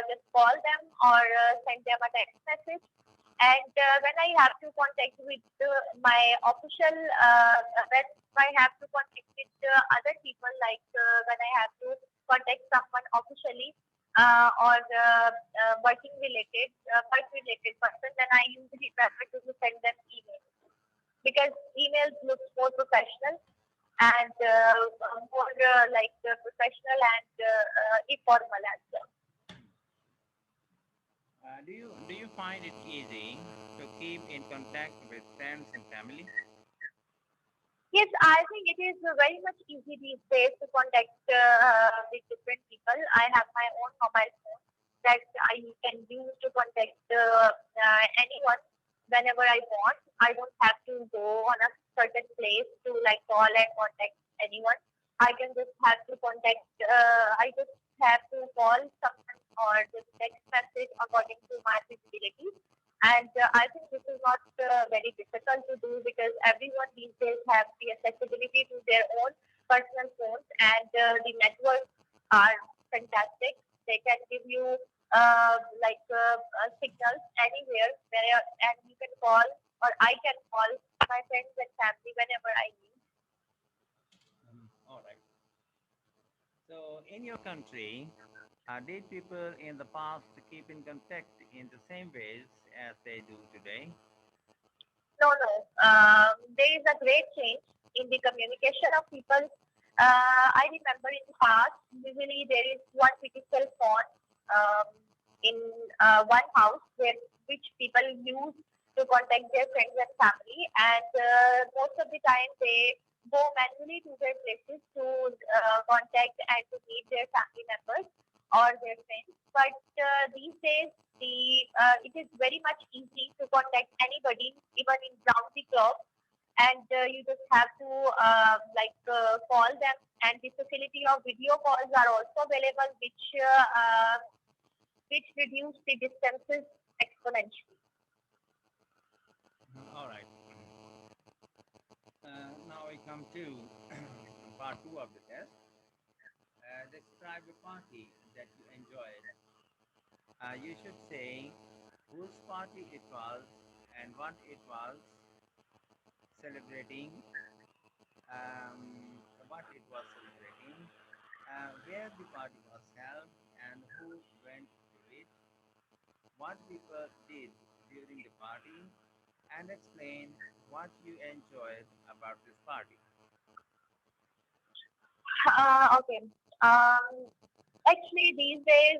just call them or send them a text message. And when I have to contact with my official, when I have to contact with other people, like when I have to contact someone officially or work related person, then I usually prefer to send them email because emails look more professional and more professional and informal as well. Do you find it easy to keep in contact with friends and family? Yes, I think it is very much easy these days to contact with different people. I have my own mobile phone that I can use to contact anyone whenever I want. I don't have to go on a certain place to like call and contact anyone. I can just have to contact. I just have to call someone or just text message according to my feasibility. And I think this is not very difficult to do because everyone these days have the accessibility to their own personal phones and the networks are fantastic. They can give you signals anywhere where and you can call or I can call my friends and family whenever I need. All right. So, in your country, did people in the past keep in contact in the same ways as they do today? No, no. There is a great change in the communication of people. I remember in the past, usually there is one physical phone um, in one house where which people use to contact their friends and family, and most of the time they go manually to their places to contact and to meet their family members or their friends. But these days, it is very much easy to contact anybody, even in round the clock, and you just have to call them. And the facility of video calls are also available, which reduce the distances exponentially. All right. Now we come to part two of the test. Describe a party that you enjoyed. You should say whose party it was and what it was celebrating, what it was celebrating, where the party was held, and who went to it, what people did during the party, and explain what you enjoyed about this party. Okay. Actually, these days,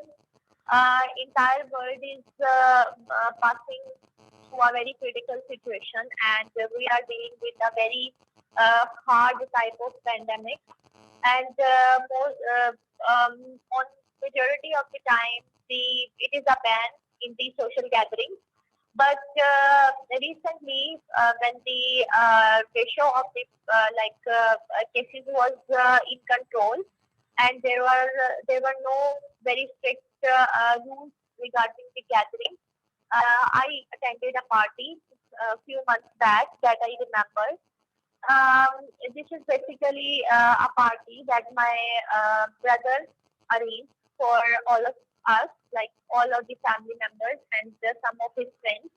entire world is passing through a very critical situation, and we are dealing with a very hard type of pandemic. And on majority of the time, it is a ban in the social gatherings. But recently, when the ratio of the cases was in control, and there were no very strict rules regarding the gathering. I attended a party a few months back that I remember. This is basically a party that my brother arranged for all of us, like all of the family members and some of his friends.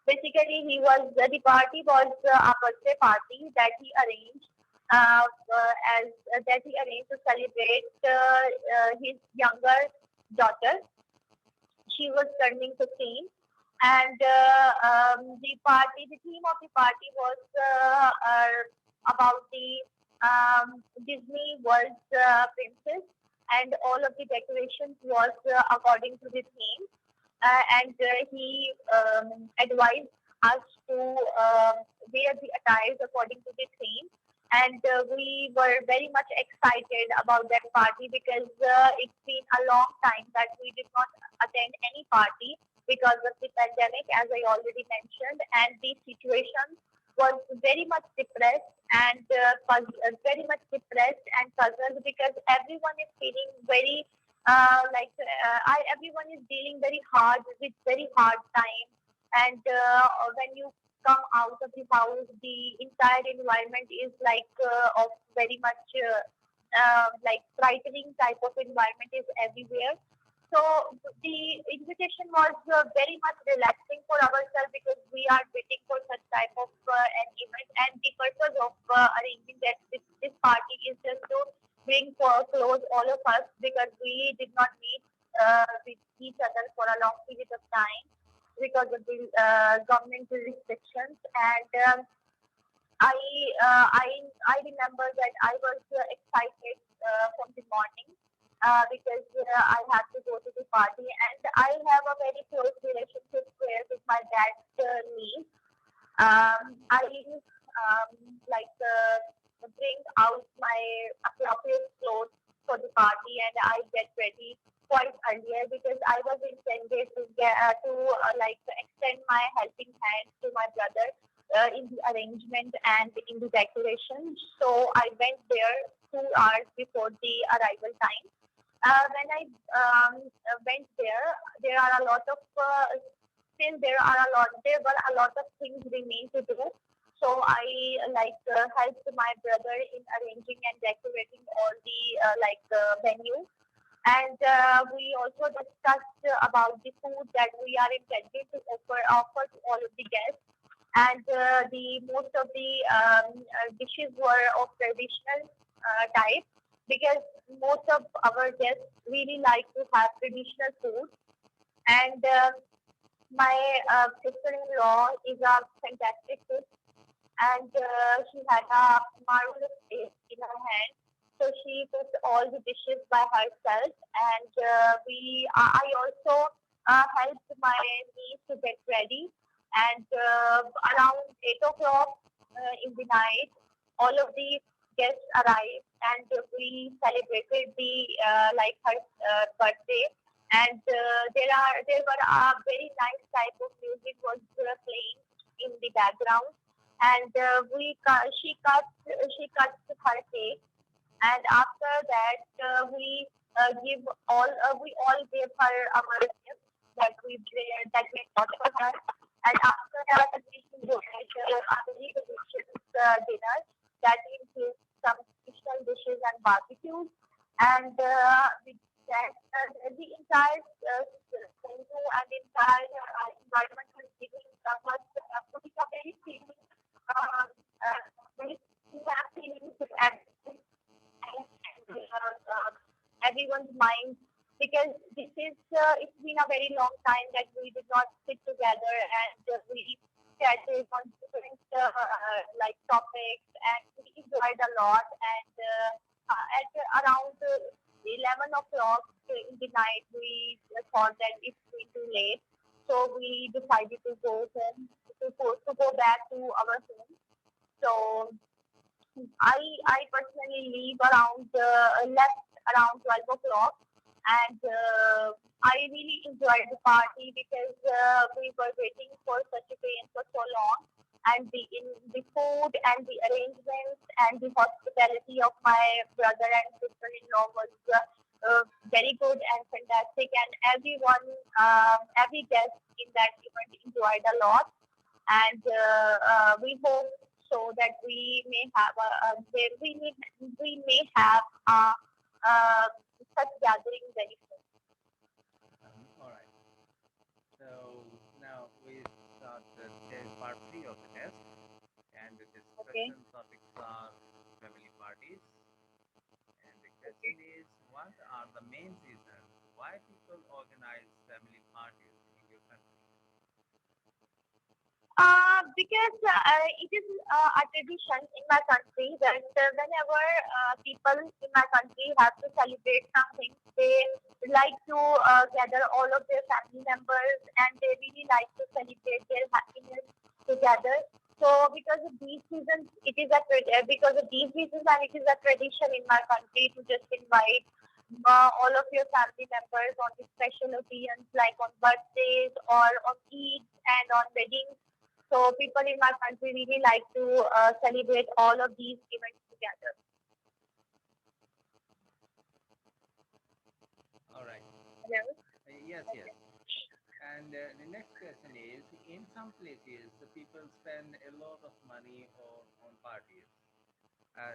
Basically, the party was a birthday party that he arranged as that he arranged to celebrate his younger daughter. She was turning 15, and the theme of the party was about the Disney World princess, and all of the decorations was according to the theme. And he advised us to wear the attires according to the theme. And we were very much excited about that party because it's been a long time that we did not attend any party because of the pandemic, as I already mentioned, and the situation was very much depressed and very much depressed and puzzled because everyone is feeling very everyone is dealing very hard with very hard time, and when you come out of the house, the entire environment is of very much frightening type of environment is everywhere. So the invitation was very much relaxing for ourselves because we are waiting for such type of an event, and the purpose of arranging that this party is just to bring for close all of us because we did not meet with each other for a long period of time because of the government restrictions. And I uh, I I remember that I was excited from the morning because I had to go to the party, and I have a very close relationship with my dad's niece. I like bring out my appropriate clothes for the party, and I get ready quite earlier because I was intended to get like extend my helping hand to my brother in the arrangement and in the decoration. So I went there 2 hours before the arrival time. When I went there, there are a lot of still there were a lot of things remain to do. So I helped my brother in arranging and decorating all the venue, and we also discussed about the food that we are intended to offer to all of the guests. And the most of the dishes were of traditional type because most of our guests really like to have traditional food. And my sister-in-law is a fantastic cook, and she had a marvelous taste in her hand. So she cooked all the dishes by herself, and I also helped my niece to get ready. And around 8 o'clock in the night, all of the guests arrived, and we celebrated the her birthday. And there were a very nice type of music was playing in the background, and she cut her cake, and after that we all gave her our gift that we bought for her, and after that we prepared a very delicious dinner that includes some traditional dishes and barbecues, and the entire venue and the entire environment was giving putting a very feeling very feelings with everyone's mind because it's been a very long time that we did not sit together, and we chatted on different topics, and we enjoyed a lot. And at around 11 o'clock in the night we thought that it's been too late, so we decided to go home, to go back to our home. So I personally leave around left around 12 o'clock, and I really enjoyed the party because we were waiting for such a pain for so long, and the food and the arrangements and the hospitality of my brother and sister-in-law was very good and fantastic, and every guest in that event enjoyed a lot, and we hope so that we may have uh, such gathering very soon. All right. So now we start the part three of the test, and the Okay. discussion topics are family parties. And the question Okay. is, what are the main reasons why people organize family parties in your country? Because it is a tradition in my country that whenever people in my country have to celebrate something, they like to gather all of their family members, and they really like to celebrate their happiness together. So because of these reasons, because of these reasons, and it is a tradition in my country to just invite all of your family members on the special occasions like on birthdays or on Eid and on weddings. So people in my country really like to celebrate all of these events together. All right. Hello? Yes, yes. Okay. And the next question is, in some places, the people spend a lot of money on parties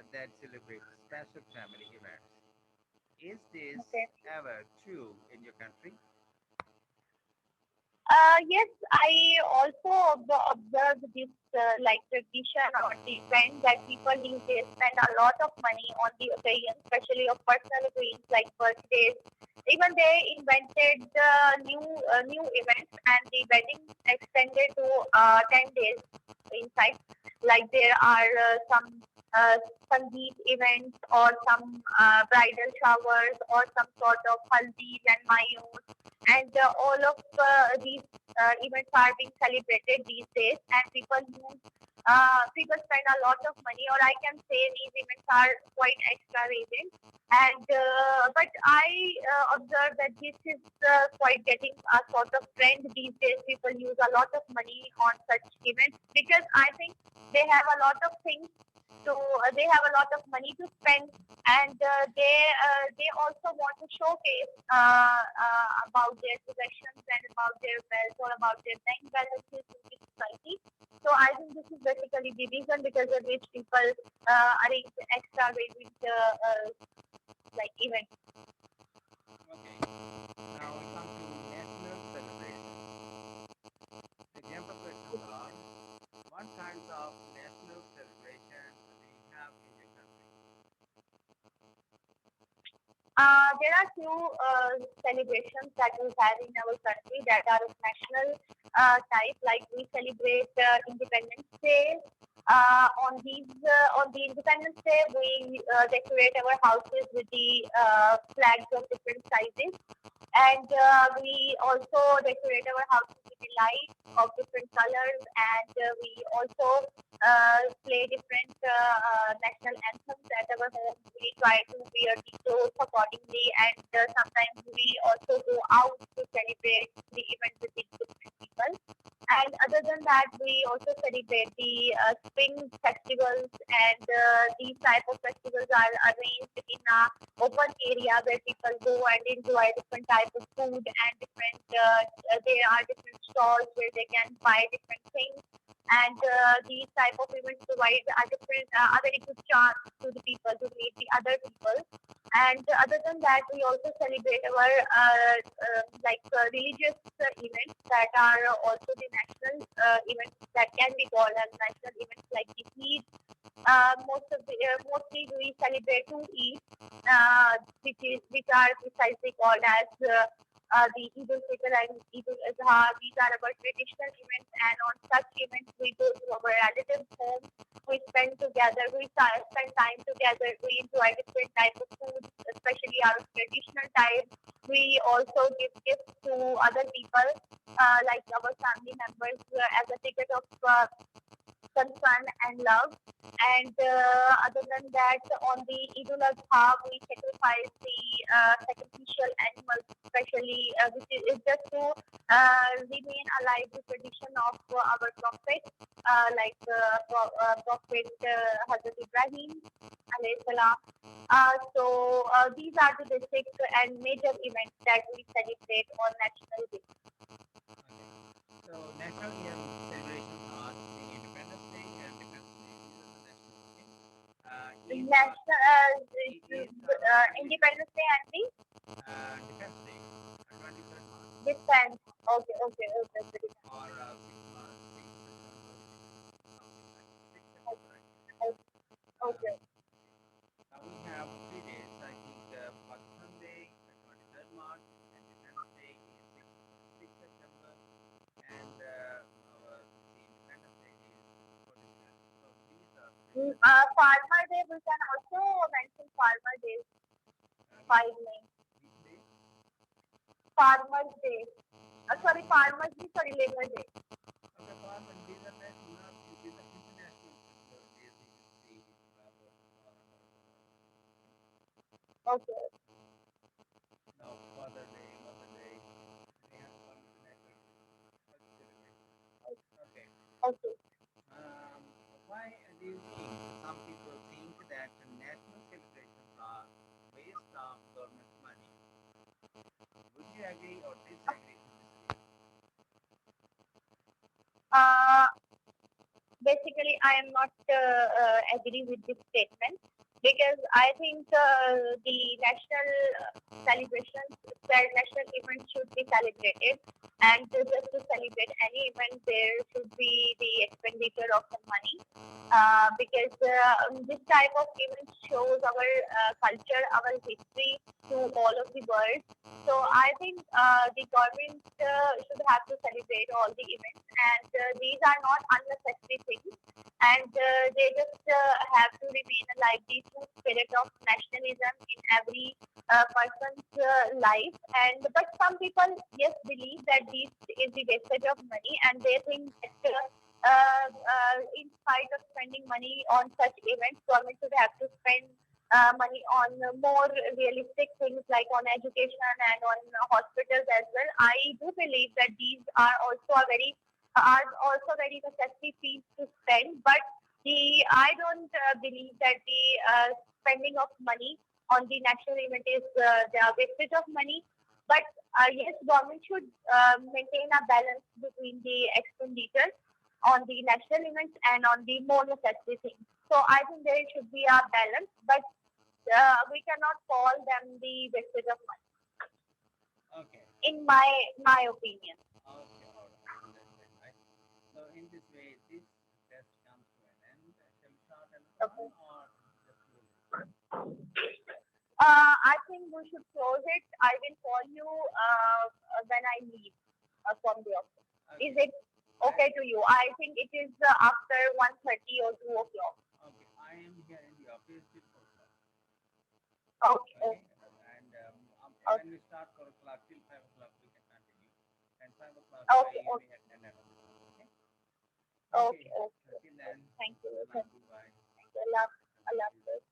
that celebrate special family events. Is this Okay. ever true in your country? Yes, I also observed this like tradition or the trend that people these days spend a lot of money on the occasion, especially of personal occasions like birthdays. Even they invented new events, and the wedding extended to 10 days. In fact, like there are some uh, Sangeet events or some bridal showers or some sort of haldi and mayos, and all of these events are being celebrated these days, and people spend a lot of money, or I can say these events are quite extravagant. And but I observe that this is quite getting a sort of trend these days. People use a lot of money on such events because I think they have a lot of money to spend, and they also want to showcase about their possessions and about their wealth or about their bank balances in the society. So I think this is basically the reason because of which people arrange extravagant like events. Okay. Now we come to national celebrations. Example questions are: what kinds of national celebrations do you have in your country? There are few celebrations that we have in our country that are of national type. Like we celebrate Independence Day. On the Independence Day, we decorate our houses with the flags of different sizes, and we also decorate our houses with the lights of different colors, and we also play different national anthems at our home. We try to wear the clothes accordingly, and sometimes we also go out to celebrate the event with the different people. And other than that, we also celebrate the spring festivals, and these type of festivals are arranged in a open area where people go and enjoy different type of food, and different there are different stalls where they can buy different things, and these type of events provide a very good chance to the people to meet the other people. And other than that, we also celebrate our religious events that are also the national events that can be called as national events, like the Eid. Mostly we celebrate two Eid, which are precisely called as the Eid al-Fitr and Eid al-Adha. These are our traditional events, and on such events we go to our relatives' home. We spend together. Spend time together. We enjoy different type of food, especially our traditional type. We also give gifts to other people, like our family members, as a ticket of concern and love. And other than that, on the Eid al-Adha, we sacrifice the sacrificial animals, especially which is just to remain alive the tradition of our prophet, Prophet Hazrat Ibrahim alayhi salam. These are the basic and major events that we celebrate on National Day. Okay. So national celebrations are the Independence Day and Defense Day. These are the national. Okay. Eid are Eids are on Independence Day and the Defense Day, 23rd March, defense. Okay, okay, okay, okay. or 6th March, 6th December, something like 6th September, I think. Okay, okay. Um, okay. Now we have 3 days. I think Pakistan Day, 23rd March, and Defense Day is 6th September, and our see, Independence Day is 14th Jan. So these are three. Farmer Day, we can also mention Farmer Day, Which 5 May. which day? Farmer's Day. Sorry, Farmer's Day, sorry, Labor Day. Okay, farmer. These are not these are international days. You can see Okay, now Father Day, Mother Day. They have some international celebrations. Okay. okay. Um, why do you think some people think that national celebrations are waste of government money? Would you agree or disagree to this statement? Uh, Basically, I am not agree with this statement because I think the national celebrations, national events should be celebrated, and just to celebrate any event, there should be the expenditure of some money, because this type of event shows our culture, our history to all of the world. So I think the government should have to celebrate all the events, and these are not unnecessary things, and they just have to remain alive, the true spirit of nationalism in every person's life. And but some people, yes, believe that this is the wastage of money, and they think that in spite of spending money on such events, government should have to spend money on more realistic things like on education and on hospitals as well. I do believe that these are also very necessary fees to spend, but the I don't believe that the spending of money on the national event is the wastage of money. But yes, government should maintain a balance between the expenditure on the national events and on the more necessary things. So I think there should be a balance, but we cannot call them the wastage of money, Okay. in my opinion. Okay, all right. Understand, right? So in this way, this test comes to an end. Shall we start another one Okay. or just close it? I think we should close it. I will call you when I leave from the office. Is Okay. it I okay to you? I think it is after 1:30 or 2 o'clock. okay. I am here in the office till 4 o'clock. Okay, Okay, okay, when okay, we start 4 o'clock till 5 o'clock, we can continue. And 5 o'clock, okay, I okay, may attend another call. Okay. Okay. okay, Till okay. then, Thank you. salam, Thank goodbye. you. Allah, Allah Allah. Hafiz.